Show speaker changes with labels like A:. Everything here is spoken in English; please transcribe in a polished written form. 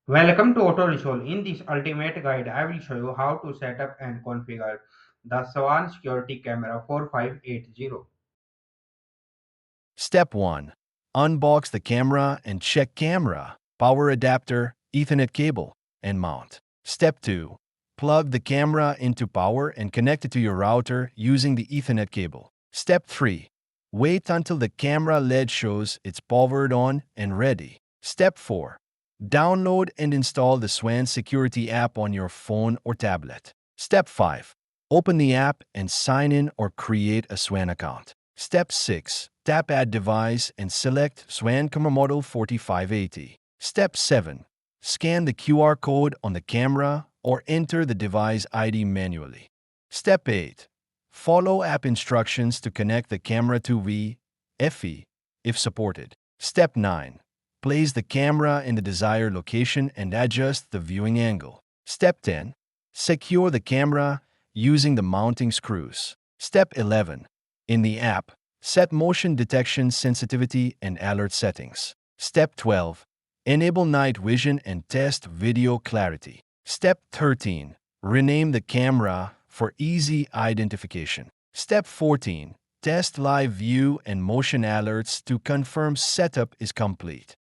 A: Welcome to Auto Resolve. In this ultimate guide, I will show you how to set up and configure the Swann Security Camera 4580.
B: Step 1. Unbox the camera and check camera, power adapter, Ethernet cable, and mount. Step 2. Plug the camera into power and connect it to your router using the Ethernet cable. Step 3. Wait until the camera LED shows it's powered on and ready. Step 4. Download and install the Swann Security app on your phone or tablet. Step 5. Open the app and sign in or create a Swann account. Step 6. Tap Add Device and select Swann Camera Model 4580. Step 7. Scan the QR code on the camera or enter the device ID manually. Step 8. Follow app instructions to connect the camera to Wi-Fi if supported. Step 9. Place the camera in the desired location and adjust the viewing angle. Step 10. Secure the camera using the mounting screws. Step 11. In the app, set motion detection sensitivity and alert settings. Step 12. Enable night vision and test video clarity. Step 13. Rename the camera for easy identification. Step 14. Test live view and motion alerts to confirm setup is complete.